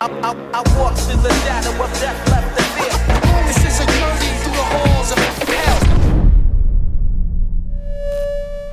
I walk through the shadow of death left to fear. This is a journey through the halls of hell.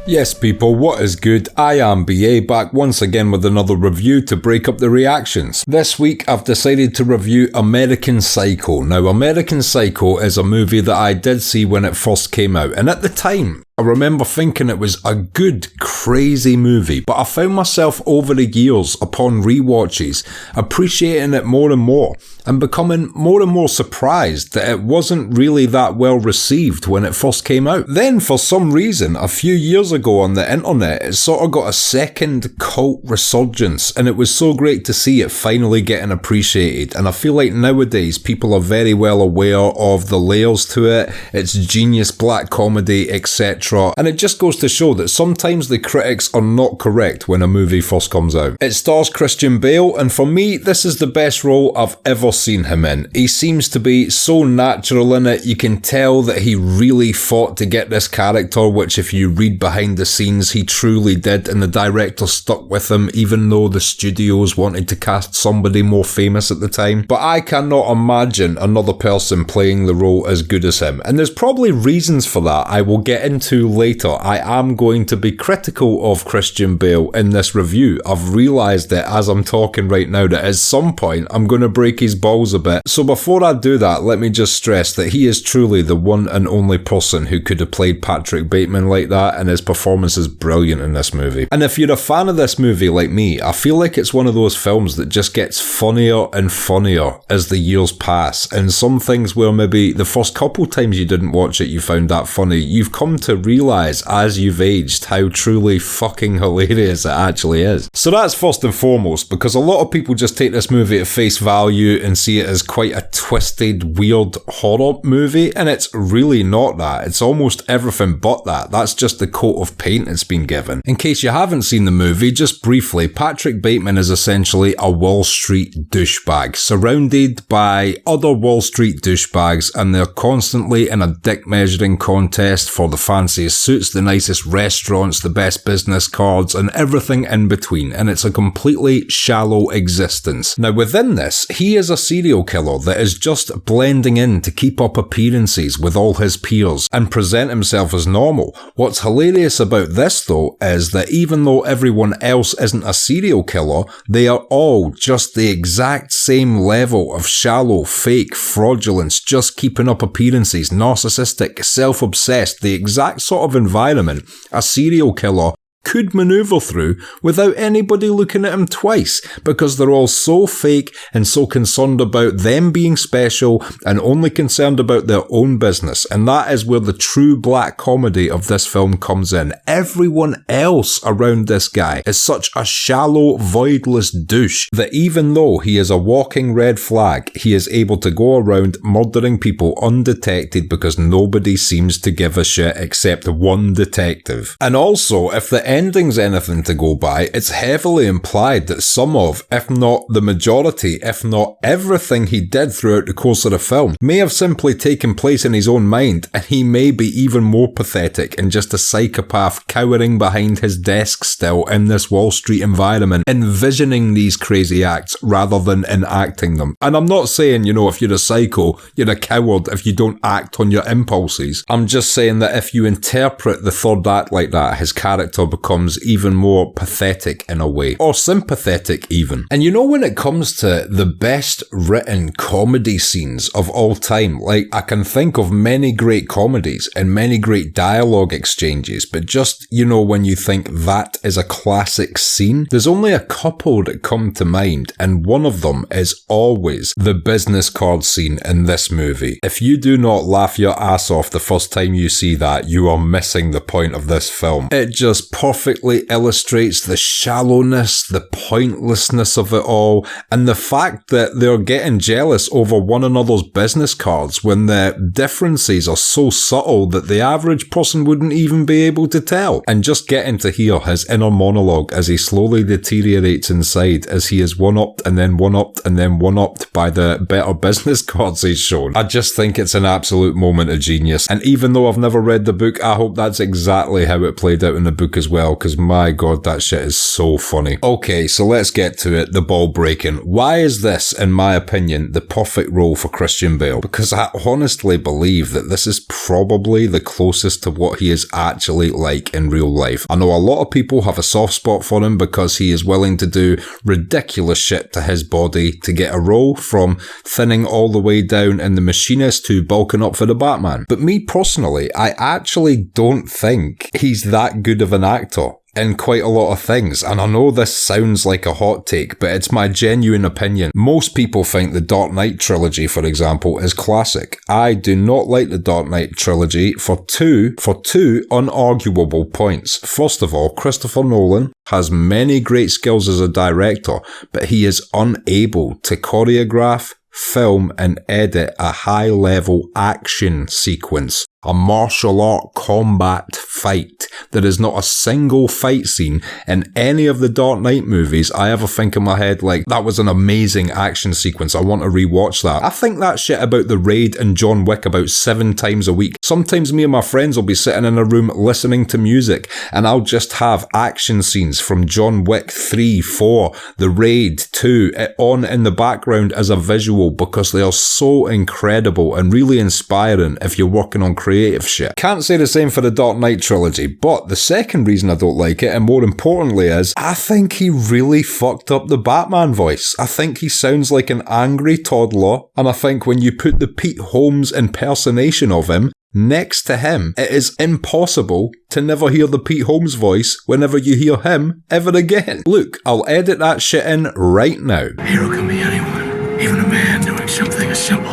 Yes people, what is good? I am BA, back once again with another review to break up the reactions. This week I've decided to review American Psycho. Now American Psycho is a movie that I did see when it first came out, and at the time I remember thinking it was a good, crazy movie, but I found myself over the years, upon rewatches, appreciating it more and more, and becoming more and more surprised that it wasn't really that well received when it first came out. Then, for some reason, a few years ago on the internet, it sort of got a second cult resurgence, and it was so great to see it finally getting appreciated, and I feel like nowadays people are very well aware of the layers to it, its genius black comedy, etc. And it just goes to show that sometimes the critics are not correct when a movie first comes out. It stars Christian Bale, and for me, this is the best role I've ever seen him in. He seems to be so natural in it. You can tell that he really fought to get this character, which if you read behind the scenes, he truly did, and the director stuck with him, even though the studios wanted to cast somebody more famous at the time. But I cannot imagine another person playing the role as good as him, and there's probably reasons for that I will get into later. I am going to be critical of Christian Bale in this review. I've realised that as I'm talking right now that at some point I'm going to break his balls a bit. So before I do that, let me just stress that he is truly the one and only person who could have played Patrick Bateman like that, and his performance is brilliant in this movie. And if you're a fan of this movie like me, I feel like it's one of those films that just gets funnier and funnier as the years pass, and some things where maybe the first couple times you didn't watch it you found that funny, you've come to realise as you've aged how truly fucking hilarious it actually is. So that's first and foremost, because a lot of people just take this movie at face value and see it as quite a twisted, weird horror movie, and it's really not that. It's almost everything but that. That's just the coat of paint it's been given. In case you haven't seen the movie, just briefly, Patrick Bateman is essentially a Wall Street douchebag, surrounded by other Wall Street douchebags, and they're constantly in a dick measuring contest for the fanciest suits, the nicest restaurants, the best business cards, and everything in between, and it's a completely shallow existence. Now within this, he is a serial killer that is just blending in to keep up appearances with all his peers and present himself as normal. What's hilarious about this though is that even though everyone else isn't a serial killer, they are all just the exact same level of shallow, fake fraudulence, just keeping up appearances, narcissistic, self-obsessed, the exact sort of environment a serial killer could maneuver through without anybody looking at him twice, because they're all so fake and so concerned about them being special and only concerned about their own business. And that is where the true black comedy of this film comes in. Everyone else around this guy is such a shallow, voidless douche that even though he is a walking red flag, he is able to go around murdering people undetected because nobody seems to give a shit except one detective. And also, if the ending's anything to go by, it's heavily implied that some of, if not the majority, if not everything he did throughout the course of the film may have simply taken place in his own mind, and he may be even more pathetic and just a psychopath cowering behind his desk still in this Wall Street environment, envisioning these crazy acts rather than enacting them. And I'm not saying, if you're a psycho, you're a coward if you don't act on your impulses. I'm just saying that if you interpret the third act like that, his character becomes even more pathetic in a way, or sympathetic even. And when it comes to the best written comedy scenes of all time, like I can think of many great comedies and many great dialogue exchanges, but just, when you think that is a classic scene, there's only a couple that come to mind, and one of them is always the business card scene in this movie. If you do not laugh your ass off the first time you see that, you are missing the point of this film. It just perfectly illustrates the shallowness, the pointlessness of it all, and the fact that they're getting jealous over one another's business cards when the differences are so subtle that the average person wouldn't even be able to tell. And just getting to hear his inner monologue as he slowly deteriorates inside, as he is one-upped and then one-upped and then one-upped by the better business cards he's shown. I just think it's an absolute moment of genius. And even though I've never read the book, I hope that's exactly how it played out in the book as well. well, because my god, that shit is so funny. Okay, so let's get to it, the ball breaking. Why is this, in my opinion, the perfect role for Christian Bale? Because I honestly believe that this is probably the closest to what he is actually like in real life. I know a lot of people have a soft spot for him because he is willing to do ridiculous shit to his body to get a role, from thinning all the way down in The Machinist to bulking up for the Batman. But me personally, I actually don't think he's that good of an actor in quite a lot of things, and I know this sounds like a hot take, but it's my genuine opinion. Most people think the Dark Knight trilogy, for example, is classic. I do not like the Dark Knight trilogy for two unarguable points. First of all, Christopher Nolan has many great skills as a director, but he is unable to choreograph, film and edit a high-level action sequence. A martial art combat fight. There is not a single fight scene in any of the Dark Knight movies I ever think in my head like, that was an amazing action sequence, I want to rewatch that. I think that shit about The Raid and John Wick about 7 times a week. Sometimes me and my friends will be sitting in a room listening to music, and I'll just have action scenes from John Wick 3, 4, The Raid 2 on in the background as a visual, because they are so incredible and really inspiring if you're working on creative shit. Can't say the same for the Dark Knight trilogy, but the second reason I don't like it, and more importantly, is I think he really fucked up the Batman voice. I think he sounds like an angry toddler, and I think when you put the Pete Holmes impersonation of him next to him, it is impossible to never hear the Pete Holmes voice whenever you hear him ever again. Look, I'll edit that shit in right now. A hero can be anyone, even a man doing something as simple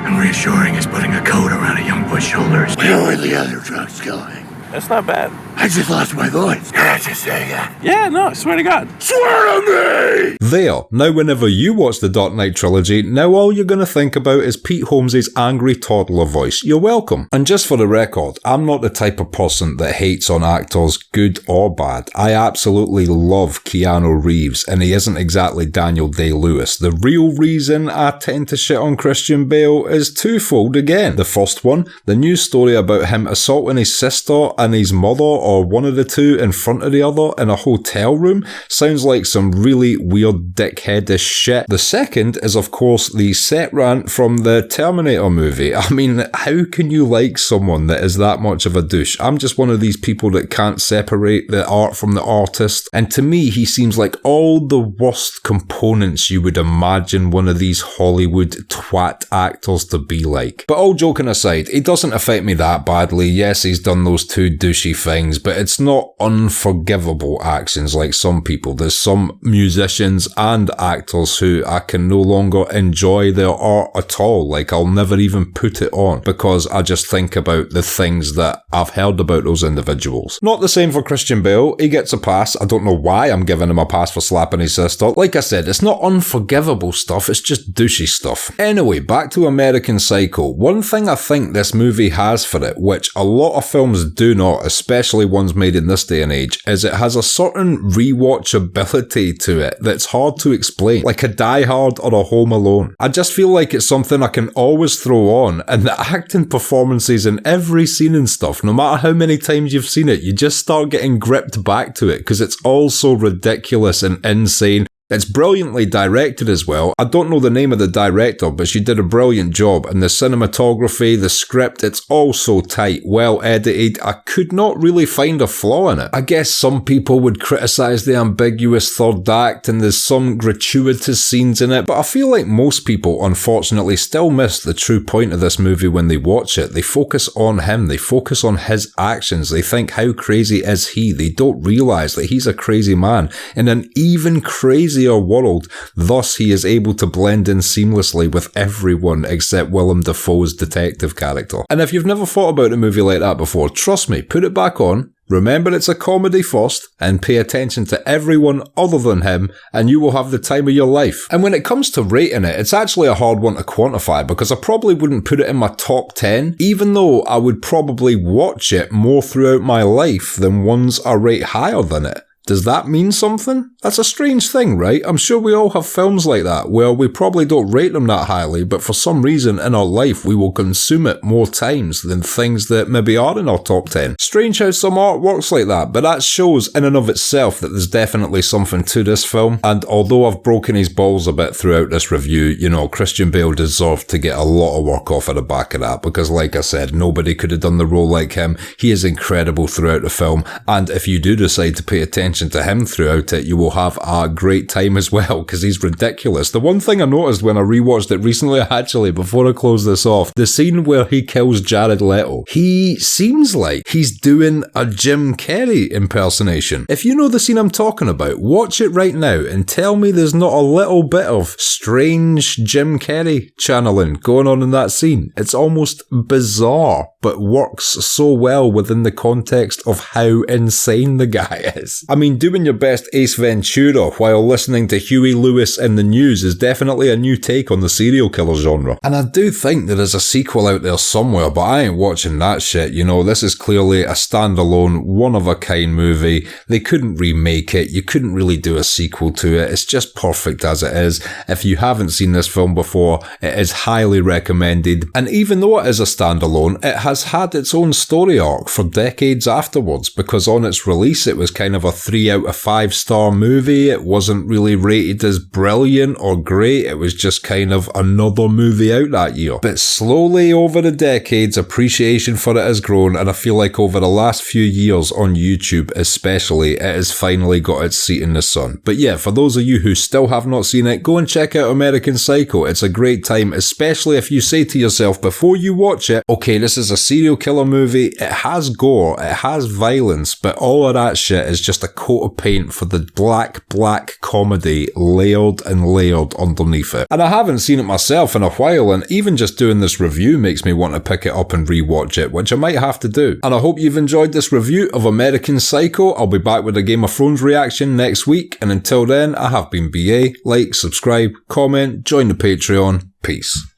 and reassuring as putting a coat around a young boy's shoulders. Where are the other drugs going? That's not bad. I just lost my voice. Can I just say that? Yeah, no, I swear to God. Swear to me! There. Now whenever you watch the Dark Knight trilogy, now all you're going to think about is Pete Holmes' angry toddler voice. You're welcome. And just for the record, I'm not the type of person that hates on actors, good or bad. I absolutely love Keanu Reeves, and he isn't exactly Daniel Day-Lewis. The real reason I tend to shit on Christian Bale is twofold again. The first one, the news story about him assaulting his sister and his mother, or one of the two in front of the other in a hotel room, sounds like some really weird dickheadish shit. The second is of course the set rant from the Terminator movie. I mean, how can you like someone that is that much of a douche? I'm just one of these people that can't separate the art from the artist, and to me he seems like all the worst components you would imagine one of these Hollywood twat actors to be like. But all joking aside, he doesn't affect me that badly. Yes, he's done those two douchey things, but it's not unforgivable actions like some people. There's some musicians and actors who I can no longer enjoy their art at all. Like, I'll never even put it on because I just think about the things that I've heard about those individuals. Not the same for Christian Bale. He gets a pass. I don't know why I'm giving him a pass for slapping his sister. Like I said, it's not unforgivable stuff, it's just douchey stuff. Anyway, back to American Psycho. One thing I think this movie has for it, which a lot of films do not, especially ones made in this day and age, is it has a certain rewatchability to it that's hard to explain, like a Die Hard or a Home Alone. I just feel like it's something I can always throw on, and the acting performances in every scene and stuff, no matter how many times you've seen it, you just start getting gripped back to it because it's all so ridiculous and insane. It's brilliantly directed as well. I don't know the name of the director, but she did a brilliant job. And the cinematography, the script, it's all so tight, well edited. I could not really find a flaw in it. I guess some people would criticise the ambiguous third act and there's some gratuitous scenes in it, but I feel like most people, unfortunately, still miss the true point of this movie when they watch it. They focus on him. They focus on his actions. They think, how crazy is he? They don't realise that he's a crazy man in an even crazier world, thus he is able to blend in seamlessly with everyone except Willem Dafoe's detective character. And if you've never thought about a movie like that before, trust me, put it back on, remember it's a comedy first, and pay attention to everyone other than him, and you will have the time of your life. And when it comes to rating it, it's actually a hard one to quantify because I probably wouldn't put it in my top 10, even though I would probably watch it more throughout my life than ones I rate higher than it. Does that mean something? That's a strange thing, right? I'm sure we all have films like that, where we probably don't rate them that highly, but for some reason in our life we will consume it more times than things that maybe are in our top 10. Strange how some art works like that, but that shows in and of itself that there's definitely something to this film, and although I've broken his balls a bit throughout this review, you know, Christian Bale deserved to get a lot of work off at the back of that, because like I said, nobody could have done the role like him. He is incredible throughout the film, and if you do decide to pay attention to him throughout it, you will have a great time as well, because he's ridiculous. The one thing I noticed when I rewatched it recently, actually, before I close this off, the scene where he kills Jared Leto, he seems like he's doing a Jim Carrey impersonation. If you know the scene I'm talking about, watch it right now and tell me there's not a little bit of strange Jim Carrey channeling going on in that scene. It's almost bizarre, but works so well within the context of how insane the guy is. I mean, doing your best Ace Ventura while listening to Huey Lewis in the news is definitely a new take on the serial killer genre. And I do think there is a sequel out there somewhere, but I ain't watching that shit, you know. This is clearly a standalone, one-of-a-kind movie. They couldn't remake it. You couldn't really do a sequel to it. It's just perfect as it is. If you haven't seen this film before, it is highly recommended. And even though it is a standalone, it has had its own story arc for decades afterwards, because on its release it was kind of a 3 out of 5 star movie. It wasn't really rated as brilliant or great. It was just kind of another movie out that year. But slowly over the decades, appreciation for it has grown, and I feel like over the last few years on YouTube especially, it has finally got its seat in the sun. But yeah, for those of you who still have not seen it, go and check out American Psycho. It's a great time, especially if you say to yourself before you watch it, okay, this is a serial killer movie, it has gore, it has violence, but all of that shit is just a coat of paint for the black comedy layered and layered underneath it. And I haven't seen it myself in a while, and even just doing this review makes me want to pick it up and rewatch it, which I might have to do. And I hope you've enjoyed this review of American Psycho. I'll be back with a Game of Thrones reaction next week, and until then, I have been BA. Like, subscribe, comment, join the Patreon. Peace.